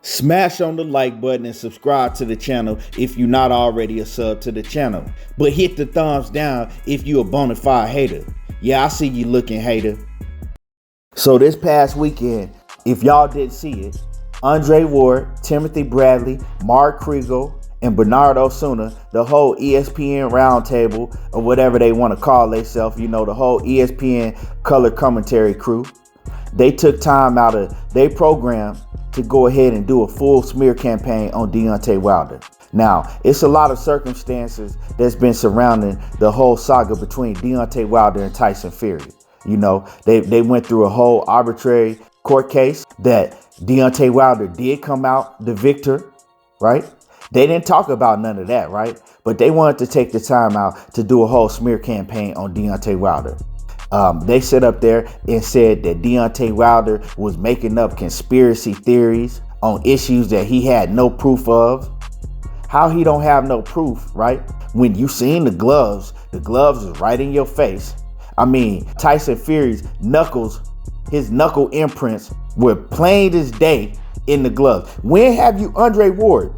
Smash on the like button and subscribe to the channel if you're not already a sub to the channel. But hit the thumbs down if you a bona fide hater. Yeah, I see you looking, hater. So this past weekend, if y'all didn't see it, Andre Ward, Timothy Bradley, Mark Kregal, and Bernardo Osuna, the whole ESPN roundtable or whatever they want to call themselves, the whole ESPN color commentary crew, they took time out of their program to go ahead and do a full smear campaign on Deontay Wilder. Now, it's a lot of circumstances that's been surrounding the whole saga between Deontay Wilder and Tyson Fury. They went through a whole arbitrary court case that Deontay Wilder did come out the victor, right? They didn't talk about none of that, right? But they wanted to take the time out to do a whole smear campaign on Deontay Wilder. They sat up there and said that Deontay Wilder was making up conspiracy theories on issues that he had no proof of. How he don't have no proof, right? When you seen the gloves is right in your face. I mean, Tyson Fury's knuckles, his knuckle imprints were plain as day in the gloves. When have you, Andre Ward,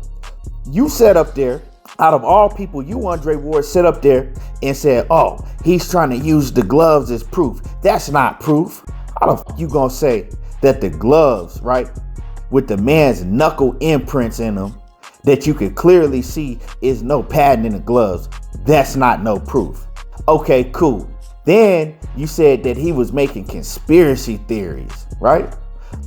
you sat up there, out of all people, you, Andre Ward, sit up there and said, oh, he's trying to use the gloves as proof. That's not proof. How the f you gonna say that the gloves, right, with the man's knuckle imprints in them, that you can clearly see is no padding in the gloves, that's not no proof? Okay, cool. Then you said that he was making conspiracy theories, right?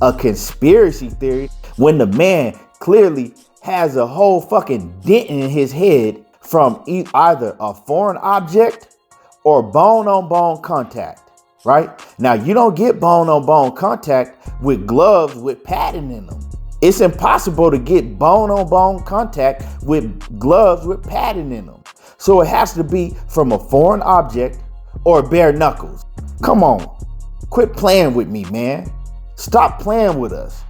A conspiracy theory when the man clearly has a whole fucking dent in his head from either a foreign object or bone-on-bone contact, right? Now, you don't get bone-on-bone contact with gloves with padding in them. It's impossible to get bone-on-bone contact with gloves with padding in them. So it has to be from a foreign object or bare knuckles. Come on, quit playing with me, man. Stop playing with us.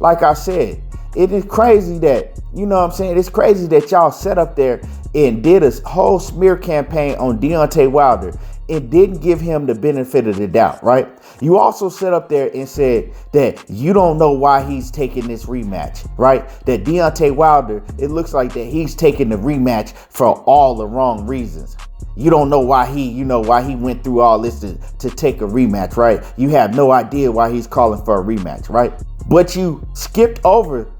Like I said, it is crazy that, it's crazy that y'all sat up there and did a whole smear campaign on Deontay Wilder and didn't give him the benefit of the doubt, right? You also sat up there and said that you don't know why he's taking this rematch, right? That Deontay Wilder, it looks like that he's taking the rematch for all the wrong reasons. You don't know why he went through all this to take a rematch, right? You have no idea why he's calling for a rematch, right? But you skipped over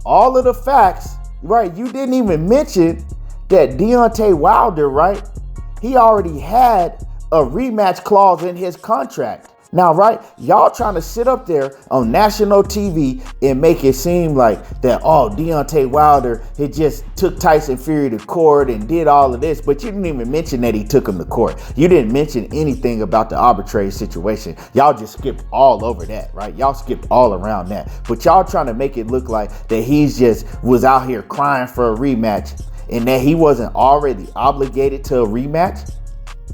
all of the facts, right? You didn't even mention that Deontay Wilder, right? He already had a rematch clause in his contract. Now, right, y'all trying to sit up there on national TV and make it seem like that, oh, Deontay Wilder, he just took Tyson Fury to court and did all of this, but you didn't even mention that he took him to court. You didn't mention anything about the arbitrary situation. Y'all just skipped all over that, right? Y'all skipped all around that. But y'all trying to make it look like that he's just was out here crying for a rematch and that he wasn't already obligated to a rematch,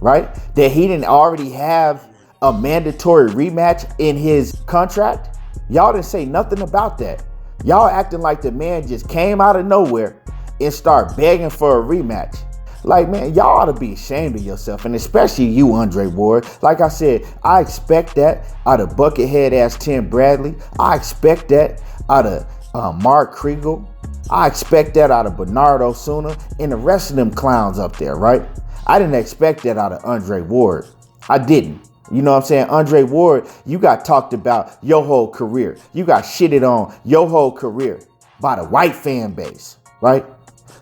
right? That he didn't already have a mandatory rematch in his contract. Y'all didn't say nothing about that. Y'all acting like the man just came out of nowhere and start begging for a rematch. Like, man, y'all ought to be ashamed of yourself, and especially you, Andre Ward. Like I said, I expect that out of buckethead ass Tim Bradley. I expect that out of Mark Kregal. I expect that out of Bernardo Osuna and the rest of them clowns up there, right? I didn't expect that out of Andre Ward. I didn't. You know what I'm saying? Andre Ward, you got talked about your whole career. You got shitted on your whole career by the white fan base, right?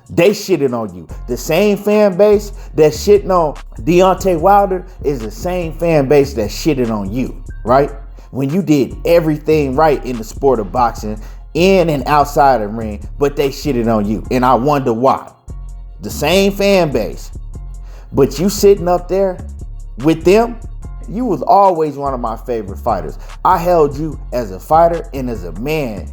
They shitted on you. The same fan base that shitting on Deontay Wilder is the same fan base that shitted on you, right? When you did everything right in the sport of boxing, in and outside the ring, but they shitted on you. And I wonder why. The same fan base. But you sitting up there with them, you was always one of my favorite fighters. I held you as a fighter and as a man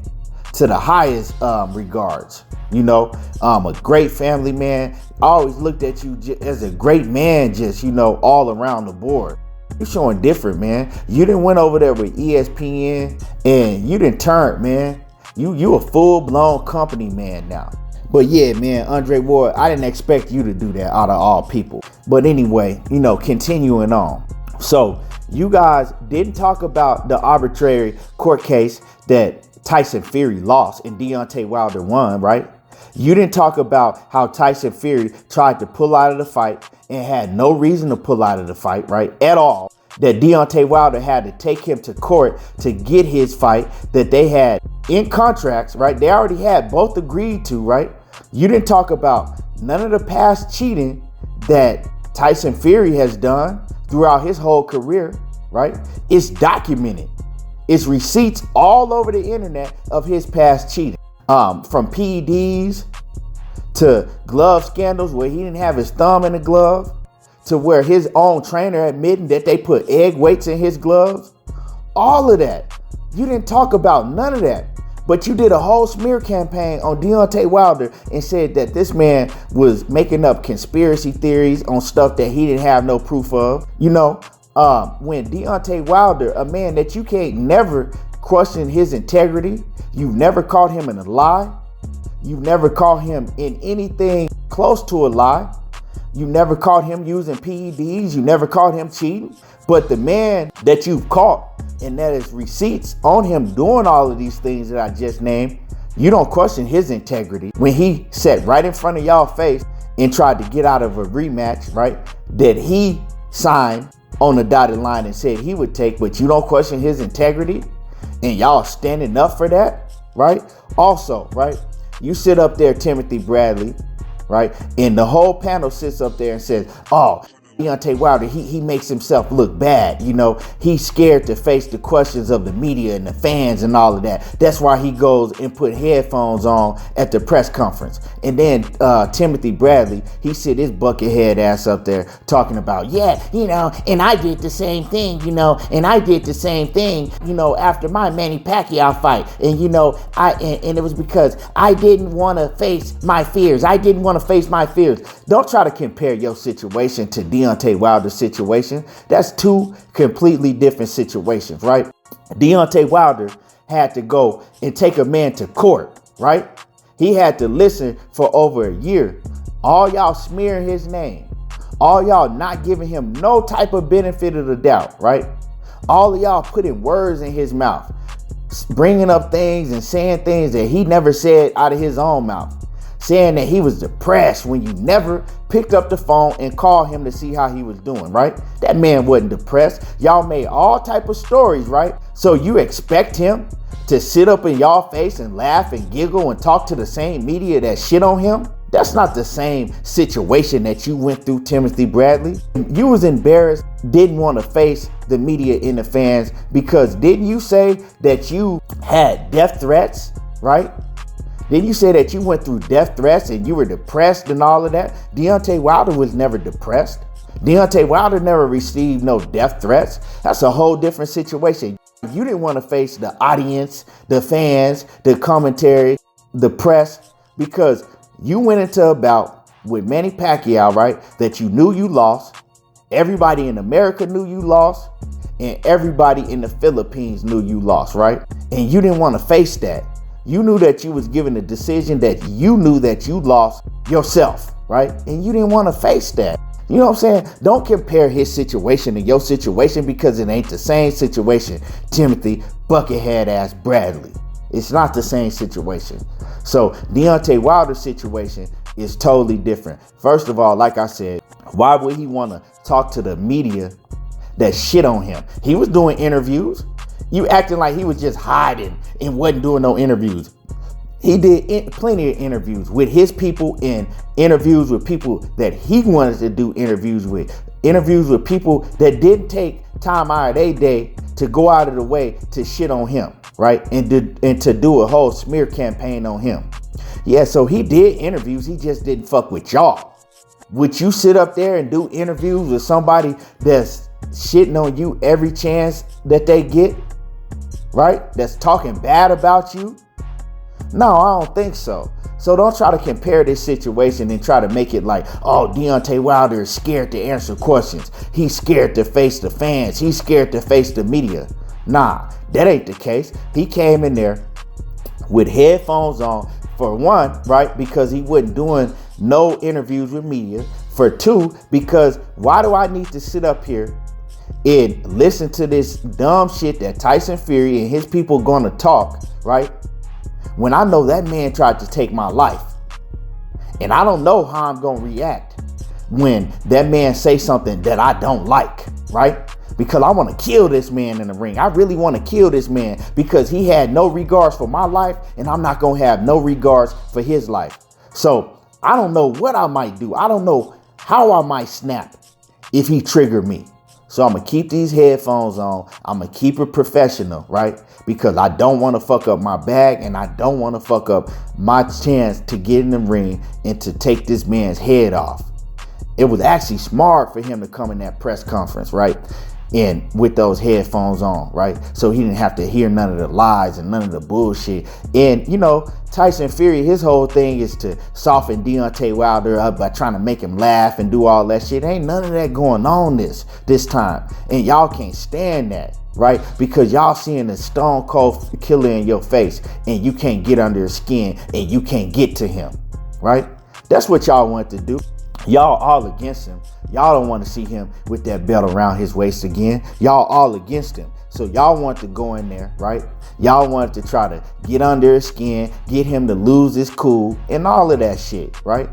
to the highest regards. A great family man. I always looked at you as a great man, just, all around the board. You're showing different, man. You didn't went over there with ESPN and you didn't turn, man. You a full-blown company man now. But yeah, man, Andre Ward, I didn't expect you to do that out of all people. But anyway, continuing on. So you guys didn't talk about the arbitrary court case that Tyson Fury lost and Deontay Wilder won, right? You didn't talk about how Tyson Fury tried to pull out of the fight and had no reason to pull out of the fight, right? At all. That Deontay Wilder had to take him to court to get his fight that they had in contracts, right? They already had both agreed to, right? You didn't talk about none of the past cheating that Tyson Fury has done throughout his whole career, right? It's documented. It's receipts all over the internet of his past cheating. From PEDs to glove scandals where he didn't have his thumb in the glove, to where his own trainer admitting that they put egg weights in his gloves. All of that. You didn't talk about none of that. But you did a whole smear campaign on Deontay Wilder and said that this man was making up conspiracy theories on stuff that he didn't have no proof of. You know, when Deontay Wilder, a man that you can't never question his integrity, you've never caught him in a lie, you've never caught him in anything close to a lie, you never caught him using PEDs, you never caught him cheating, but the man that you've caught, and that is receipts on him doing all of these things that I just named, you don't question his integrity. When he sat right in front of y'all face and tried to get out of a rematch, right, that he signed on the dotted line and said he would take, but you don't question his integrity, and y'all standing up for that, right? Also, right, you sit up there, Timothy Bradley, right, and the whole panel sits up there and says, oh, Deontay Wilder, he makes himself look bad. You know, he's scared to face the questions of the media and the fans and all of that. That's why he goes and put headphones on at the press conference. And then Timothy Bradley, he sit his bucket head ass up there talking about, yeah, you know, and I did the same thing, you know, and I did the same thing, you know, after my Manny Pacquiao fight. And, you know, and it was because I didn't want to face my fears. I didn't want to face my fears. Don't try to compare your situation to Deontay Wilder's situation. That's two completely different situations, right? Deontay Wilder had to go and take a man to court, right? He had to listen for over a year. All y'all smearing his name. All y'all not giving him no type of benefit of the doubt, right? All of y'all putting words in his mouth, bringing up things and saying things that he never said out of his own mouth. Saying that he was depressed when you never picked up the phone and called him to see how he was doing, right? That man wasn't depressed. Y'all made all type of stories, right? So you expect him to sit up in y'all face and laugh and giggle and talk to the same media that shit on him? That's not the same situation that you went through, Timothy Bradley. You was embarrassed, didn't want to face the media and the fans because didn't you say that you had death threats, right? Then you say that you went through death threats and you were depressed and all of that. Deontay Wilder was never depressed. Deontay Wilder never received no death threats. That's a whole different situation. You didn't want to face the audience, the fans, the commentary, the press, because you went into a bout with Manny Pacquiao, right, that you knew you lost. Everybody in America knew you lost. And everybody in the Philippines knew you lost, right? And you didn't want to face that. You knew that you was given a decision that you knew that you lost yourself, right? And you didn't want to face that. You know what I'm saying? Don't compare his situation to your situation because it ain't the same situation, Timothy Buckethead ass Bradley. It's not the same situation. So Deontay Wilder's situation is totally different. First of all, like I said, why would he want to talk to the media that shit on him? He was doing interviews. You acting like he was just hiding and wasn't doing no interviews. He did plenty of interviews with his people and interviews with people that he wanted to do interviews with people that didn't take time out of their day to go out of the way to shit on him, right? And to do a whole smear campaign on him. Yeah, so he did interviews. He just didn't fuck with y'all. Would you sit up there and do interviews with somebody that's shitting on you every chance that they get? Right? That's talking bad about you? No, I don't think so. So don't try to compare this situation and try to make it like, oh, Deontay Wilder is scared to answer questions. He's scared to face the fans. He's scared to face the media. Nah, that ain't the case. He came in there with headphones on, for one, right? Because he wasn't doing no interviews with media. For two, because why do I need to sit up here and listen to this dumb shit that Tyson Fury and his people gonna talk, right? When I know that man tried to take my life, and I don't know how I'm gonna react when that man say something that I don't like, right? Because I want to kill this man in the ring. I really want to kill this man because he had no regards for my life, and I'm not gonna have no regards for his life. So I don't know what I might do. I don't know how I might snap if he triggered me. So I'm going to keep these headphones on. I'm going to keep it professional, right? Because I don't want to fuck up my bag, and I don't want to fuck up my chance to get in the ring and to take this man's head off. It was actually smart for him to come in that press conference, right? And with those headphones on, right? So he didn't have to hear none of the lies and none of the bullshit. And, you know, Tyson Fury, his whole thing is to soften Deontay Wilder up by trying to make him laugh and do all that shit. Ain't none of that going on this time. And y'all can't stand that, right? Because y'all seeing a stone cold killer in your face, and you can't get under his skin, and you can't get to him, right? That's what y'all want to do. Y'all all against him. Y'all don't want to see him with that belt around his waist again. Y'all all against him. So y'all want to go in there, right? Y'all want to try to get under his skin, get him to lose his cool, and all of that shit, right?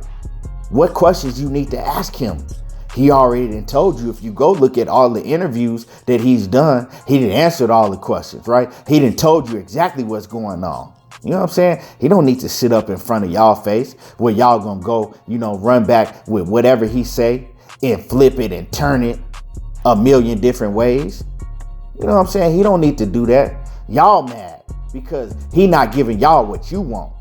What questions you need to ask him? He already done told you. If you go look at all the interviews that he's done, he done answered all the questions, right? He done told you exactly what's going on. You know what I'm saying? He don't need to sit up in front of y'all face where y'all gonna go, you know, run back with whatever he say and flip it and turn it a million different ways. You know what I'm saying? He don't need to do that. Y'all mad because he not giving y'all what you want.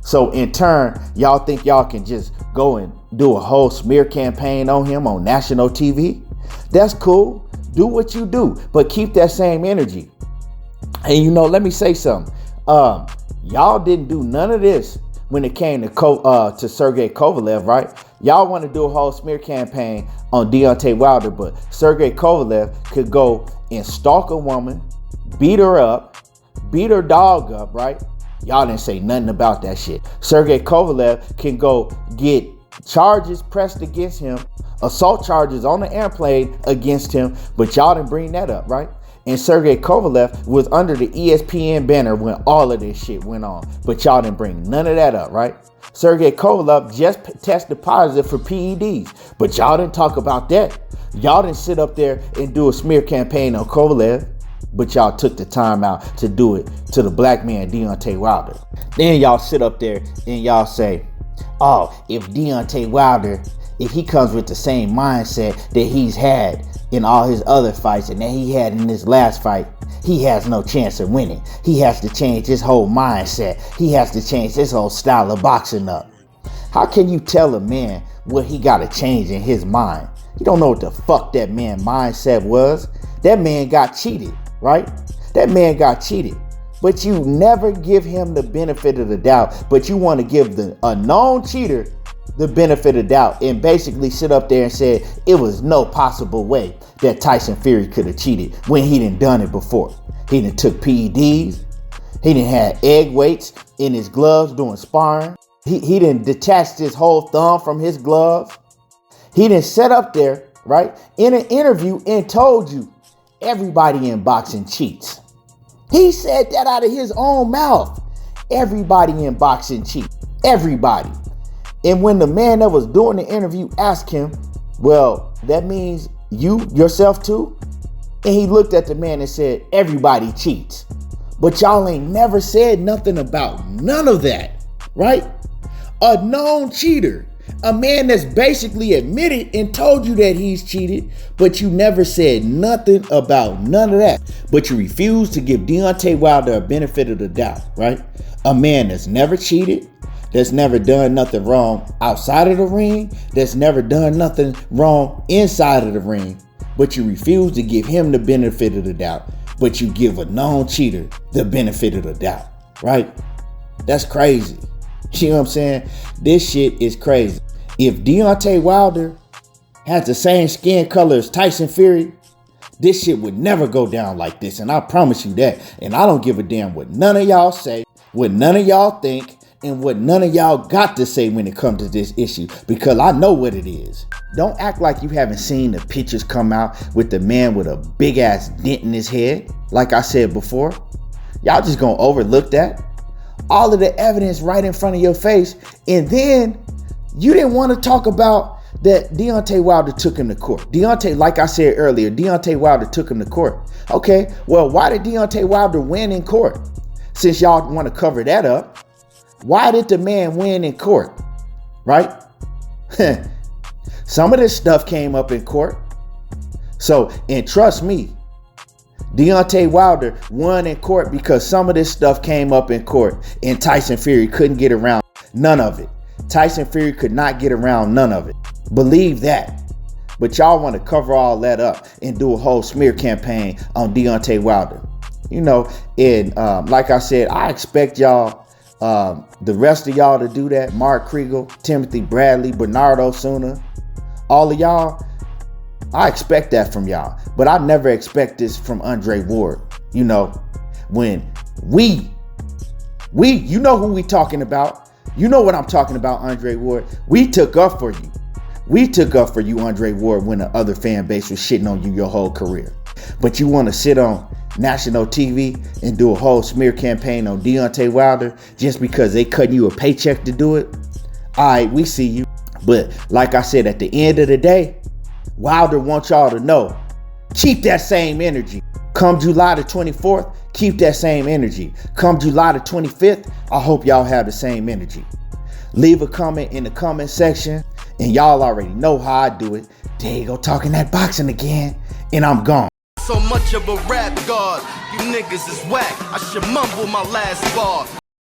So in turn, y'all think y'all can just go and do a whole smear campaign on him on national TV? That's cool. Do what you do, but keep that same energy. And you know, let me say something. Y'all didn't do none of this when it came to Sergey Kovalev, right? Y'all want to do a whole smear campaign on Deontay Wilder, but Sergey Kovalev could go and stalk a woman, beat her up, beat her dog up, right? Y'all didn't say nothing about that shit. Sergey Kovalev can go get charges pressed against him, assault charges on the airplane against him, but y'all didn't bring that up, right? And Sergey Kovalev was under the ESPN banner when all of this shit went on. But y'all didn't bring none of that up, right? Sergey Kovalev just tested positive for PEDs. But y'all didn't talk about that. Y'all didn't sit up there and do a smear campaign on Kovalev. But y'all took the time out to do it to the black man, Deontay Wilder. Then y'all sit up there and y'all say, oh, if Deontay Wilder, if he comes with the same mindset that he's had in all his other fights and that he had in this last fight, he has no chance of winning. He has to change his whole mindset. He has to change his whole style of boxing up. How can you tell a man what he got to change in his mind? You don't know what the fuck that man's mindset was. That man got cheated, right? That man got cheated. But you never give him the benefit of the doubt. But you want to give a known cheater the benefit of doubt and basically sit up there and say it was no possible way that Tyson Fury could have cheated when he done it before. He done took PEDs. He done had egg weights in his gloves doing sparring. He done detached his whole thumb from his glove. He done sat up there, right, in an interview and told you everybody in boxing cheats. He said that out of his own mouth. Everybody in boxing cheats. Everybody. And when the man that was doing the interview asked him, well, that means you yourself too? And he looked at the man and said, everybody cheats. But y'all ain't never said nothing about none of that, right? A known cheater, a man that's basically admitted and told you that he's cheated, but you never said nothing about none of that. But you refused to give Deontay Wilder a benefit of the doubt, right? A man that's never cheated, that's never done nothing wrong outside of the ring, that's never done nothing wrong inside of the ring, but you refuse to give him the benefit of the doubt, but you give a known cheater the benefit of the doubt, right? That's crazy. You know what I'm saying? This shit is crazy. If Deontay Wilder has the same skin color as Tyson Fury, this shit would never go down like this, and I promise you that. And I don't give a damn what none of y'all say, what none of y'all think. and what none of y'all got to say when it comes to this issue, because I know what it is. Don't act like you haven't seen the pictures come out with the man with a big ass dent in his head. Like I said before, y'all just gonna overlook that. All of the evidence right in front of your face, and then you didn't want to talk about that Deontay Wilder took him to court. Like I said earlier, Deontay Wilder took him to court. Okay, well, why did Deontay Wilder win in court? Since y'all want to cover that up, why did the man win in court? Right? Some of this stuff came up in court. So, and trust me, Deontay Wilder won in court because some of this stuff came up in court, and Tyson Fury couldn't get around none of it. Tyson Fury could not get around none of it. Believe that. But y'all want to cover all that up and do a whole smear campaign on Deontay Wilder. You know, and like I said, I expect y'all, the rest of y'all to do that. Mark Kregal, Tim Bradley, Bernardo Osuna, all of y'all. I expect that from y'all. But I never expect this from Andre Ward. You know, when we, you know who we talking about. You know what I'm talking about, Andre Ward. We took up for you. We took up for you, Andre Ward, when the other fan base was shitting on you your whole career. But you want to sit on national TV and do a whole smear campaign on Deontay Wilder just because they cutting you a paycheck to do it? All right, we see you. But like I said, at the end of the day, Wilder wants y'all to know, keep that same energy. Come July the 24th, keep that same energy. Come July the 25th, I hope y'all have the same energy. Leave a comment in the comment section, and y'all already know how I do it. There you go, talking that boxing again, and I'm gone. So much of a rap god, you niggas is whack. I should mumble my last bar.